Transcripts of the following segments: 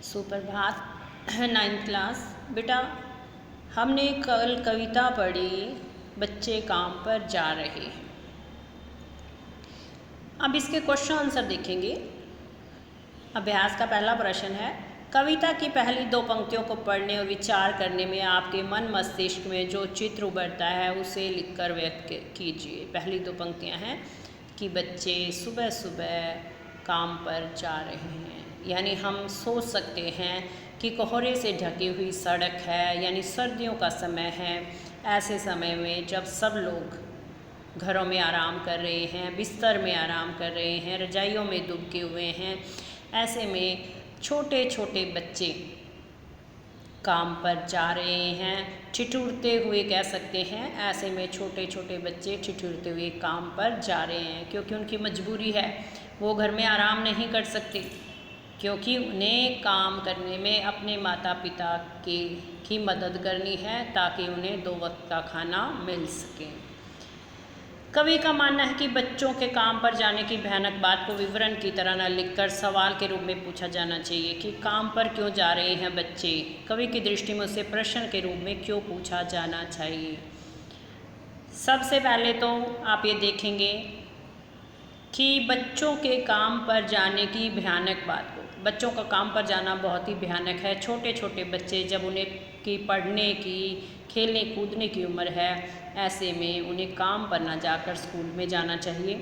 सुप्रभात। Ninth class बेटा, हमने कल कविता पढ़ी बच्चे काम पर जा रहे हैं। अब इसके क्वेश्चन आंसर देखेंगे। अभ्यास का पहला प्रश्न है, कविता की पहली दो पंक्तियों को पढ़ने और विचार करने में आपके मन मस्तिष्क में जो चित्र उभरता है उसे लिखकर व्यक्त कीजिए। पहली दो पंक्तियां हैं कि बच्चे सुबह सुबह काम पर जा रहे हैं, यानी हम सोच सकते हैं कि कोहरे से ढकी हुई सड़क है, यानी सर्दियों का समय है। ऐसे समय में जब सब लोग घरों में आराम कर रहे हैं, बिस्तर में आराम कर रहे हैं, रजाइयों में दुबके हुए हैं, ऐसे में छोटे छोटे बच्चे काम पर जा रहे हैं, ठिठुरते हुए कह सकते हैं। ऐसे में छोटे छोटे बच्चे ठिठुरते हुए काम पर जा रहे हैं, क्योंकि उनकी मजबूरी है, वो घर में आराम नहीं कर सकते, क्योंकि उन्हें काम करने में अपने माता पिता की मदद करनी है ताकि उन्हें दो वक्त का खाना मिल सके। कवि का मानना है कि बच्चों के काम पर जाने की भयानक बात को विवरण की तरह न लिखकर सवाल के रूप में पूछा जाना चाहिए कि काम पर क्यों जा रहे हैं बच्चे। कवि की दृष्टि में उसे प्रश्न के रूप में क्यों पूछा जाना चाहिए। सबसे पहले तो आप ये देखेंगे कि बच्चों के काम पर जाने की भयानक बात को, बच्चों का काम पर जाना बहुत ही भयानक है। छोटे छोटे बच्चे जब उन्हें की पढ़ने की, खेलने कूदने की उम्र है, ऐसे में उन्हें काम पर ना जाकर स्कूल में जाना चाहिए।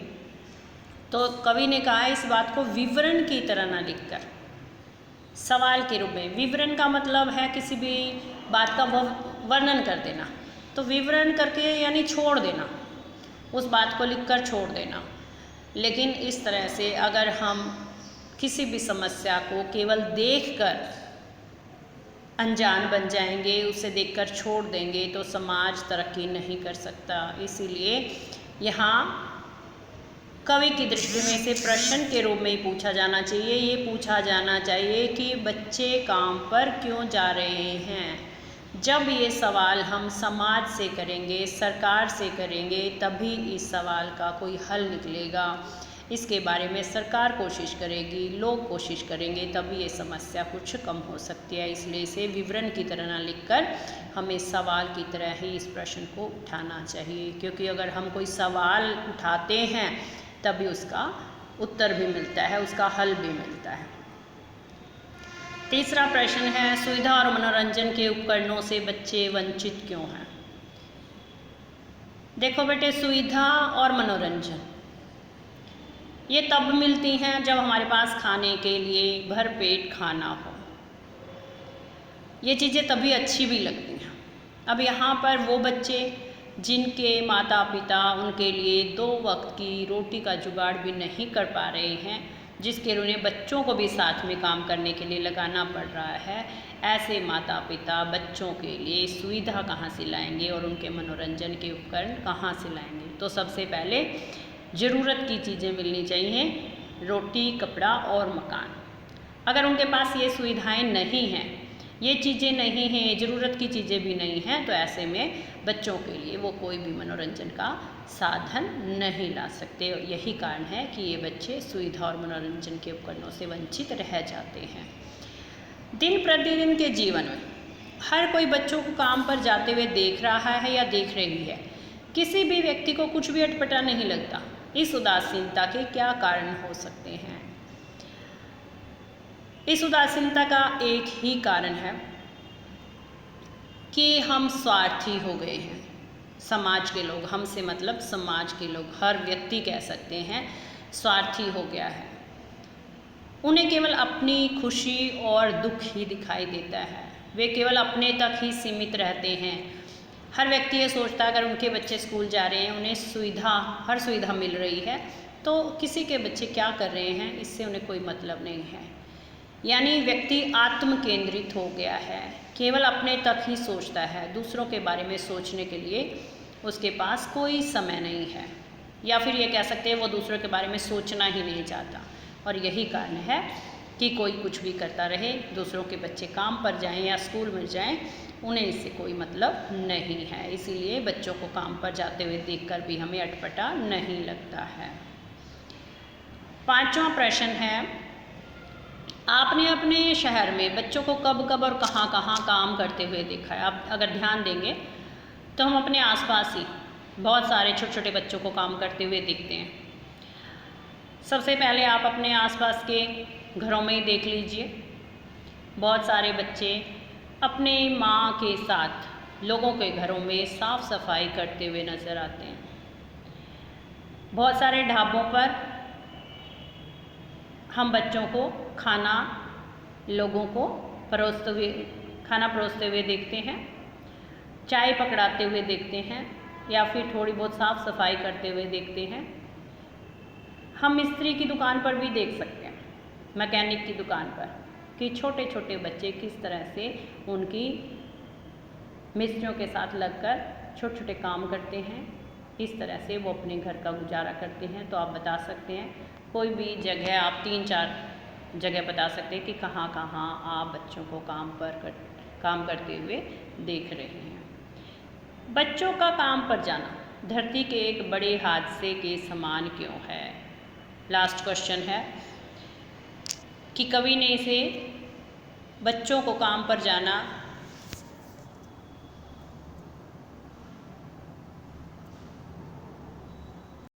तो कवि ने कहा इस बात को विवरण की तरह ना लिखकर सवाल के रूप में। विवरण का मतलब है किसी भी बात का वर्णन कर देना, तो विवरण करके यानी छोड़ देना, उस बात को लिखकर छोड़ देना। लेकिन इस तरह से अगर हम किसी भी समस्या को केवल देखकर अनजान बन जाएंगे, उसे देखकर छोड़ देंगे, तो समाज तरक्की नहीं कर सकता। इसीलिए यहाँ कवि की दृष्टि में इसे प्रश्न के रूप में ही पूछा जाना चाहिए। ये पूछा जाना चाहिए कि बच्चे काम पर क्यों जा रहे हैं। जब ये सवाल हम समाज से करेंगे, सरकार से करेंगे, तभी इस सवाल का कोई हल निकलेगा। इसके बारे में सरकार कोशिश करेगी, लोग कोशिश करेंगे, तभी ये समस्या कुछ कम हो सकती है। इसलिए इसे विवरण की तरह न लिखकर हमें सवाल की तरह ही इस प्रश्न को उठाना चाहिए, क्योंकि अगर हम कोई सवाल उठाते हैं तभी उसका उत्तर भी मिलता है, उसका हल भी मिलता है। तीसरा प्रश्न है, सुविधा और मनोरंजन के उपकरणों से बच्चे वंचित क्यों हैं। देखो बेटे, सुविधा और मनोरंजन ये तब मिलती हैं जब हमारे पास खाने के लिए भरपेट खाना हो। ये चीज़ें तभी अच्छी भी लगती हैं। अब यहाँ पर वो बच्चे जिनके माता पिता उनके लिए दो वक्त की रोटी का जुगाड़ भी नहीं कर पा रहे हैं, जिसके उन्हें बच्चों को भी साथ में काम करने के लिए लगाना पड़ रहा है, ऐसे माता पिता बच्चों के लिए सुविधा कहाँ से लाएंगे और उनके मनोरंजन के उपकरण कहाँ से लाएंगे। तो सबसे पहले ज़रूरत की चीज़ें मिलनी चाहिए, रोटी, कपड़ा और मकान। अगर उनके पास ये सुविधाएं नहीं हैं, ये चीज़ें नहीं हैं, ज़रूरत की चीज़ें भी नहीं हैं, तो ऐसे में बच्चों के लिए वो कोई भी मनोरंजन का साधन नहीं ला सकते। और यही कारण है कि ये बच्चे सुविधा और मनोरंजन के उपकरणों से वंचित रह जाते हैं। दिन प्रतिदिन के जीवन में हर कोई बच्चों को काम पर जाते हुए देख रहा है या देख रही है। किसी भी व्यक्ति को कुछ भी अटपटा नहीं लगता। इस उदासीनता के क्या कारण हो सकते हैं। इस उदासीनता का एक ही कारण है कि हम स्वार्थी हो गए हैं। समाज के लोग, हमसे मतलब समाज के लोग, हर व्यक्ति कह सकते हैं, स्वार्थी हो गया है। उन्हें केवल अपनी खुशी और दुख ही दिखाई देता है, वे केवल अपने तक ही सीमित रहते हैं। हर व्यक्ति ये सोचता है अगर उनके बच्चे स्कूल जा रहे हैं, उन्हें हर सुविधा मिल रही है, तो किसी के बच्चे क्या कर रहे हैं इससे उन्हें कोई मतलब नहीं है। यानी व्यक्ति आत्म केंद्रित हो गया है, केवल अपने तक ही सोचता है, दूसरों के बारे में सोचने के लिए उसके पास कोई समय नहीं है, या फिर ये कह सकते हैं वो दूसरों के बारे में सोचना ही नहीं चाहता। और यही कारण है कि कोई कुछ भी करता रहे, दूसरों के बच्चे काम पर जाएं या स्कूल में जाएं, उन्हें इससे कोई मतलब नहीं है। इसीलिए बच्चों को काम पर जाते हुए देखकर भी हमें अटपटा नहीं लगता है। पांचवा प्रश्न है, आपने अपने शहर में बच्चों को कब कब और कहाँ कहाँ काम करते हुए देखा है? आप अगर ध्यान देंगे तो हम अपने आसपास ही बहुत सारे छोटे छोटे बच्चों को काम करते हुए देखते हैं। सबसे पहले आप अपने आसपास के घरों में ही देख लीजिए, बहुत सारे बच्चे अपने माँ के साथ लोगों के घरों में साफ सफाई करते हुए नज़र आते हैं। बहुत सारे ढाबों पर हम बच्चों को लोगों को खाना परोसते हुए देखते हैं, चाय पकड़ाते हुए देखते हैं, या फिर थोड़ी बहुत साफ सफाई करते हुए देखते हैं। हम मिस्त्री की दुकान पर भी देख सकते हैं, मैकेनिक की दुकान पर, कि छोटे छोटे बच्चे किस तरह से उनकी मिस्त्रियों के साथ लगकर छोटे छोटे काम करते हैं। इस तरह से वो अपने घर का गुजारा करते हैं। तो आप बता सकते हैं, कोई भी जगह आप 3-4 जगह बता सकते हैं कि कहाँ कहाँ आप बच्चों को काम करते हुए देख रहे हैं। बच्चों का काम पर जाना धरती के एक बड़े हादसे के समान क्यों है? लास्ट क्वेश्चन है कि कवि ने इसे बच्चों को काम पर जाना